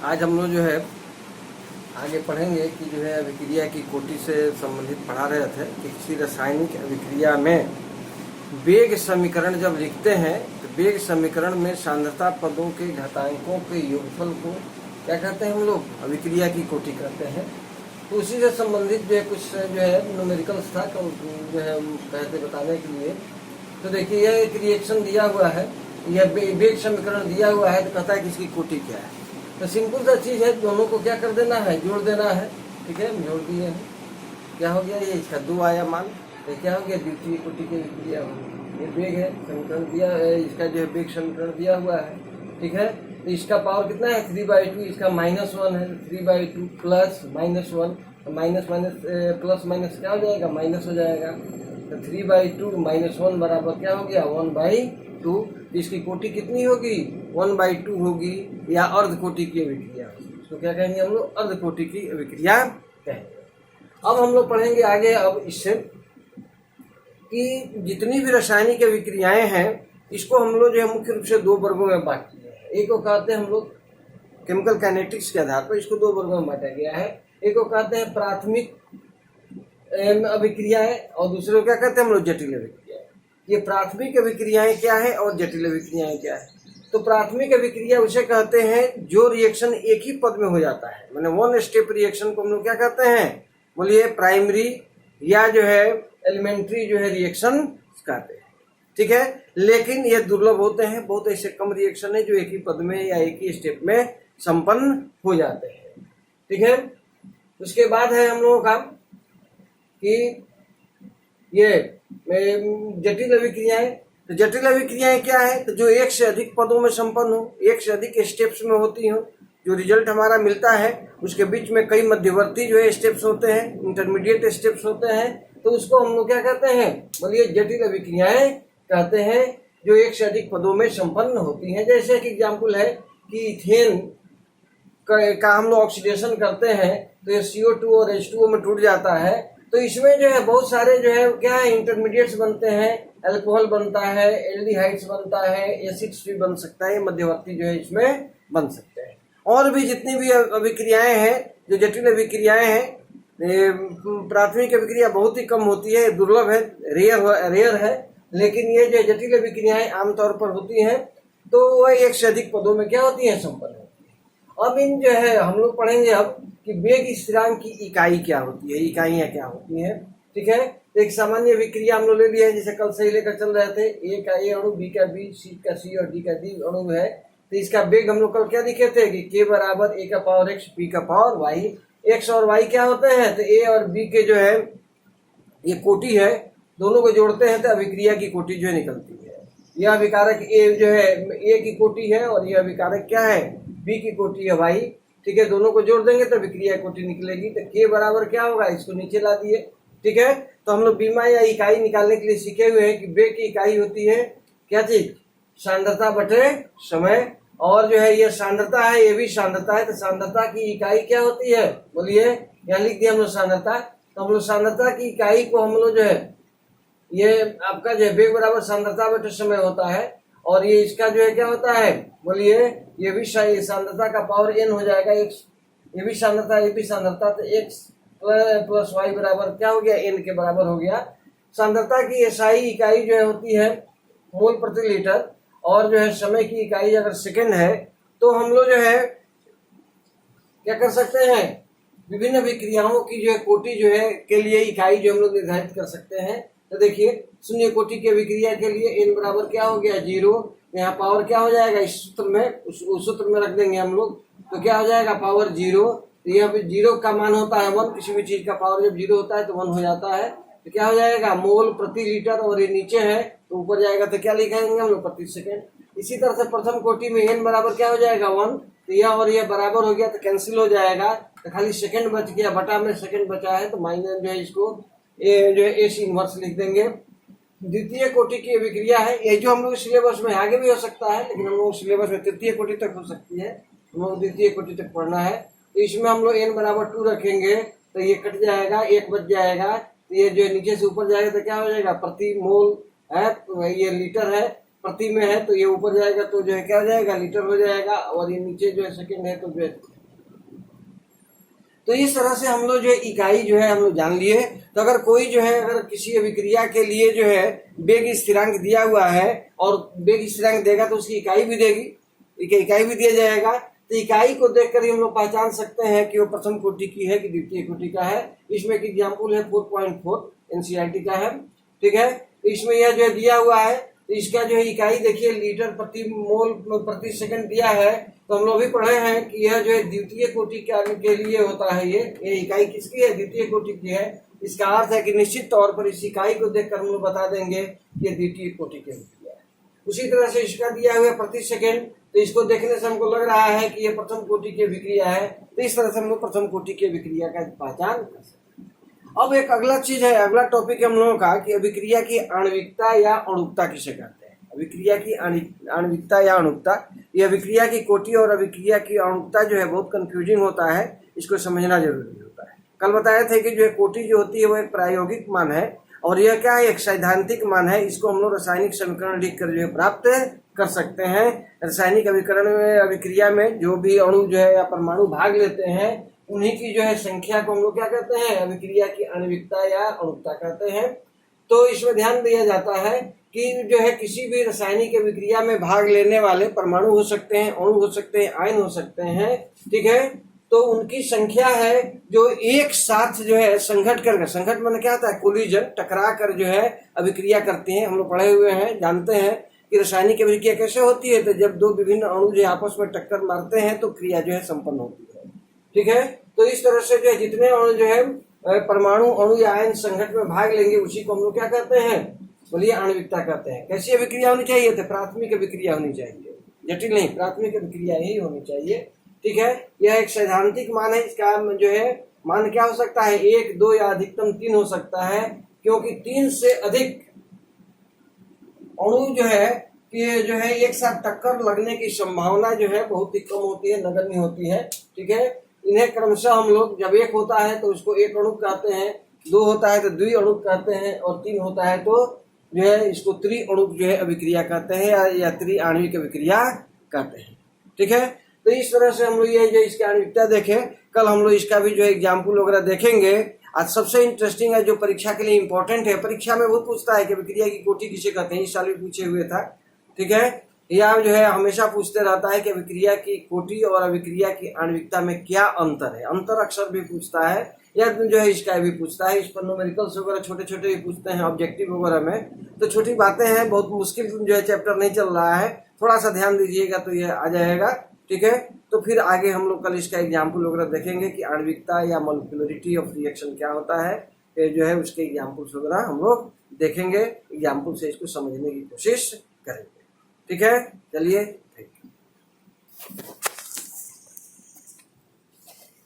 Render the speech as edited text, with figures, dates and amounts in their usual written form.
आज हम लोग जो है आगे पढ़ेंगे कि जो है अभिक्रिया की कोटि से संबंधित पढ़ा रहे थे कि किसी रासायनिक अभिक्रिया में वेग समीकरण जब लिखते हैं तो वेग समीकरण में सांद्रता पदों के घातांकों के योगफल को क्या कहते हैं हम लोग अभिक्रिया की कोटि कहते हैं। तो उसी से संबंधित जो है कुछ जो है न्यूमेरिकल्स था जो है कहते बताने के लिए। तो देखिए यह एक रिएक्शन दिया हुआ है, यह वेग समीकरण दिया हुआ है, तो कहता है कि इसकी कोटि क्या है। तो सिंपल सा चीज है, दोनों को क्या कर देना है, जोड़ देना है। ठीक है, जोड़ दिए हैं, क्या हो गया, ये इसका 2 आया मान, तो क्या हो गया, द्वितीय कोटि की अभिक्रिया हो गई। ये वेग है समीकरण दिया है, इसका जो है वेग समीकरण दिया हुआ है। ठीक है, तो इसका पावर कितना है 3/2, इसका -1 है, 3/2 plus -1, minus minus plus minus क्या हो जाएगा, माइनस हो जाएगा। तो 3/2 -1 बराबर क्या हो गया 1/2। इसकी कोटि कितनी होगी 1/2 होगी, या अर्ध कोटि की अभिक्रिया। इसको क्या कहेंगे हम लोग, अर्ध कोटि की अभिक्रिया कहेंगे। अब हम लोग पढ़ेंगे आगे अब इससे कि जितनी भी रासायनिक अभिक्रियाएं हैं इसको हम लोग जो है मुख्य रूप से 2 वर्गों में बांट दिए हैं। एक को कहते हैं हम लोग केमिकल काइनेटिक्स के आधार पर इसको 2 वर्गों में बांटा गया है। एक को कहते हैं प्राथमिक अभिक्रियाएं और दूसरे को क्या कहते हैं हम लोग जटिल अभिक्रियाएं। ये प्राथमिक अभिक्रियाएं क्या है और जटिल अभिक्रियाएं क्या है। तो प्राथमिक अभिक्रिया उसे कहते हैं जो रिएक्शन एक ही पद में हो जाता है, माने 1 स्टेप रिएक्शन को हम लोग क्या कहते हैं, बोलिए प्राइमरी या जो है एलिमेंट्री जो है रिएक्शन कहते हैं। ठीक है, लेकिन ये दुर्लभ होते हैं, बहुत ऐसे कम रिएक्शन है जो एक ही पद में या एक ही स्टेप में संपन्न हो जाते हैं। ठीक है, उसके बाद है हम लोगों का कि ये जटिल अभिक्रियाएं। तो जटिल अभिक्रियाएं क्या है, तो जो एक से अधिक पदों में संपन्न हो, एक से अधिक स्टेप्स में होती हो, जो रिजल्ट हमारा मिलता है उसके बीच में कई मध्यवर्ती जो है स्टेप्स होते हैं, इंटरमीडिएट स्टेप्स होते हैं, तो उसको हम लोग क्या कहते हैं, बोलिए जटिल अभिक्रियाएं कहते हैं, जो एक से अधिक पदों में संपन्न होती हैं। जैसे कि एग्जाम्पल है कि इथेन का हम लोग ऑक्सीडेशन करते हैं तो ये CO2 और H2O में टूट जाता है। तो इसमें जो है बहुत सारे जो है क्या है इंटरमीडिएट्स बनते हैं, अल्कोहल बनता है, एल्डिहाइड्स बनता है, एसिड्स भी बन सकता है, मध्यवर्ती जो है इसमें बन सकते हैं। और भी जितनी भी अभिक्रियाएं हैं जो जटिल अभिक्रियाएं हैं, प्राथमिक अभिक्रिया बहुत ही कम होती है, दुर्लभ है, रेयर है, लेकिन ये जो जटिल अभिक्रियाएं आमतौर पर होती हैं तो वह एक से अधिक पदों में क्या होती है, संपन्न होती है। अब इन जो है हम लोग पढ़ेंगे अब कि वेग स्थिरांक की इकाई क्या होती है, इकाइयां क्या होती हैं। ठीक है, एक सामान्य अभिक्रिया हम लोग ले लिया है, जैसे कल से ही लेकर चल रहे थे, ए का ए अणु, बी का बी, सी का सी और डी का डी अणु है। तो इसका वेग हम लोग कल क्या लिखे थे कि k बराबर a का पावर x, b का पावर y। x और y क्या होते हैं, तो a और b के जो है ये कोटि है, दोनों को जोड़ते हैं तो अभिक्रिया की कोटि जो है निकलती है। यह अभिकारक a जो है a की कोटि है और यह अभिकारक क्या है, b की कोटि है y। ठीक है, दोनों को जोड़ देंगे तो अभिक्रिया कोटि निकलेगी। तो k बराबर क्या होगा, इसको नीचे ला दिए। ठीक है, तो हम लोग बीमा या इकाई निकालने के लिए सीखे हुए हैं कि वेग की इकाई होती है क्या चीज, सांद्रता बटे समय। और जो है ये सांद्रता है, ये भी सांद्रता है, तो सांद्रता की इकाई क्या होती है, बोलिए, यहाँ लिख दिया हम लोग सांद्रता। तो हम लोग सांद्रता की इकाई को हम लोग जो है ये आपका जो है वेग बराबर सांद्रता बटे समय होता है, और ये इसका जो है क्या होता है, बोलिए, ये भी सांद्रता का पावर n हो जाएगा x, ये भी सांद्रता, ये भी सांद्रता, तो x प्लस y बराबर क्या हो गया, n के बराबर हो गया। सांद्रता की SI इकाई जो है होती है मोल प्रति लीटर, और जो है समय की इकाई अगर सेकंड है, तो हम लोग जो है क्या कर सकते हैं, विभिन्न अभिक्रियाओं की जो है कोटि जो है के लिए इकाई जो हम लोग निर्धारित कर सकते हैं। तो देखिए शून्य कोटि की अभिक्रिया के लिए n बराबर क्या हो गया 0, यहाँ पावर क्या हो जाएगा, इस सूत्र में उस सूत्र में रख देंगे हम लोग, तो क्या हो जाएगा पावर 0। तो यह 0 का मान होता है 1, किसी भी चीज का पावर जब 0 होता है तो 1 हो जाता है। तो क्या हो जाएगा मोल प्रति लीटर, और ये नीचे है तो ऊपर जाएगा तो क्या लिखेंगे हम लोग, प्रति सेकेंड। इसी तरह से प्रथम कोटि में n बराबर क्या हो जाएगा 1, तो यह और यह बराबर हो गया तो कैंसिल हो जाएगा, तो खाली सेकंड बच गया, बटा में सेकंड बचा है, तो माइनस जो है इसको जो है एस इनवर्स लिख देंगे। द्वितीय कोटि की अभिक्रिया है, ये जो हम लोग सिलेबस में आगे भी हो सकता है, लेकिन हम लोग सिलेबस में तृतीय कोटि तक हो सकती है, हम लोग द्वितीय कोटि तक पढ़ना है। तो इसमें हम लोग n बराबर 2 रखेंगे तो ये कट जाएगा, 1 बच जाएगा, तो ये जो नीचे से ऊपर जाएगा तो क्या हो जाएगा, प्रति मोल है, तो ये लीटर है, प्रति में है, तो ये ऊपर जाएगा तो जो है क्या हो जाएगा, लीटर हो जाएगा, और ये नीचे जो है सेकंड है तो जो है तो इस तरह से हम लोग जो है इकाई जो है हम लोग जान लिए। तो अगर कोई जो है अगर किसी अभिक्रिया के लिए जो है वेग स्थिरांक दिया हुआ है और वेग स्थिरांक देगा तो उसकी इकाई भी देगी, इकाई भी दिया जाएगा। तो इकाई को देखकर ही हम लोग पहचान सकते हैं कि वो प्रथम कोटि की है कि द्वितीय कोटि का है। इसमें एक एग्जाम्पल है 4.4 एनसीईआरटी का है, ठीक है। तो इसमें यह जो है दिया हुआ है, तो इसका जो है इकाई देखिए लीटर प्रति मोल प्रति सेकंड दिया है। तो हम लोग भी पढ़े हैं कि यह जो है द्वितीय कोटि के लिए होता है। ये इकाई किसकी है? द्वितीय कोटि की है। इसका अर्थ है कि निश्चित तौर पर इस इकाई को देखकर हम लोग बता देंगे ये द्वितीय कोटि की विक्रिया है। उसी तरह से इसका दिया हुआ प्रति सेकेंड, तो इसको देखने से हमको लग रहा है कि यह प्रथम कोटि की विक्रिया है। तो इस तरह से हम लोग प्रथम कोटि की विक्रिया का पहचान कर सकते हैं। अब एक अगला चीज है, अगला टॉपिक है हम लोगों का कि अभिक्रिया की आणविकता या अणुकता किसे कहते हैं। अभिक्रिया की आणविकता या अणुकता, ये अभिक्रिया की कोटि और अभिक्रिया की अणुकता जो है बहुत कंफ्यूजिंग होता है, इसको समझना जरूरी होता है। कल बताया था कि जो है कोटि जो होती है वो एक प्रायोगिक मान है और यह क्या है? एक सैद्धांतिक मान है। इसको हम लोग रासायनिक समीकरण लिख कर जो है प्राप्त कर सकते हैं। रासायनिक अभिकरण में अभिक्रिया में जो भी अणु जो है या परमाणु भाग लेते हैं उन्हीं की जो है संख्या को हम लोग क्या कहते हैं? अभिक्रिया की आणविकता या अणुकता कहते हैं। तो इसमें ध्यान दिया जाता है कि जो है किसी भी रासायनिक अभिक्रिया में भाग लेने वाले परमाणु हो सकते हैं, अणु हो सकते हैं, आयन हो सकते हैं, ठीक है। तो उनकी संख्या है जो एक साथ जो है संघट कर, संघट माने क्या होता है? कोलिजन, टकरा कर जो है अभिक्रिया करती हैं। हम लोग पढ़े हुए हैं, जानते हैं कि रासायनिक अभिक्रिया कैसे होती है। तो जब दो विभिन्न अणु जो आपस में टक्कर मारते हैं तो क्रिया जो है संपन्न होती है, ठीक है। तो इस तरह से जो है जितने अणु जो है परमाणु, अणु या आयन संघट में भाग लेंगे उसी को हम लोग क्या कहते हैं? बोलिए आणविकता कहते हैं। कैसी अभिक्रिया होनी चाहिए? तो प्राथमिक अभिक्रिया होनी चाहिए, जटिल नहीं, प्राथमिक अभिक्रिया ही होनी चाहिए, ठीक है। यह एक सैद्धांतिक मान है। इसका जो है मान क्या हो सकता है? 1, 2 या अधिकतम 3 हो सकता है, क्योंकि 3 से अधिक अणु जो है कि जो है एक साथ टक्कर लगने की संभावना जो है बहुत ही कम होती है, नगण्य होती है, ठीक है। इन्हें क्रमशः हम लोग, जब एक होता है तो उसको एक अणु कहते हैं, 2 होता है तो द्वि अणु कहते हैं और 3 होता है तो जो है इसको त्रि अणु जो है अभिक्रिया कहते हैं या त्रि आणविक अभिक्रिया कहते हैं, ठीक है। तो इस तरह से हम लोग ये जो इसकी आणविकता देखें, कल हम लोग इसका भी जो है एग्जाम्पल वगैरह देखेंगे। आज सबसे इंटरेस्टिंग है जो परीक्षा के लिए इंपॉर्टेंट है, परीक्षा में वो पूछता है कि अभिक्रिया की कोटि किसे कहते हैं। इस साल भी पूछे हुए था, ठीक है। या जो है हमेशा पूछते रहता है कि अभिक्रिया की कोटि और अभिक्रिया की आणविकता में क्या अंतर है। अंतर अक्सर भी पूछता है या जो है इसका भी पूछता है। इस पर न्यूमेरिकल्स वगैरह छोटे छोटे भी पूछते हैं ऑब्जेक्टिव वगैरह में। तो छोटी बातें हैं, बहुत मुश्किल जो है चैप्टर नहीं चल रहा है, थोड़ा सा ध्यान दीजिएगा तो ये आ जाएगा, ठीक है। तो फिर आगे हम लोग कल इसका एग्जाम्पल वगैरह देखेंगे कि आणविकता या मॉलिक्यूलरिटी ऑफ रिएक्शन क्या होता है, जो है उसके एग्जाम्पल्स वगैरह हम लोग देखेंगे। एग्जाम्पल से इसको समझने की कोशिश करेंगे, ठीक है। चलिए, थैंक यू।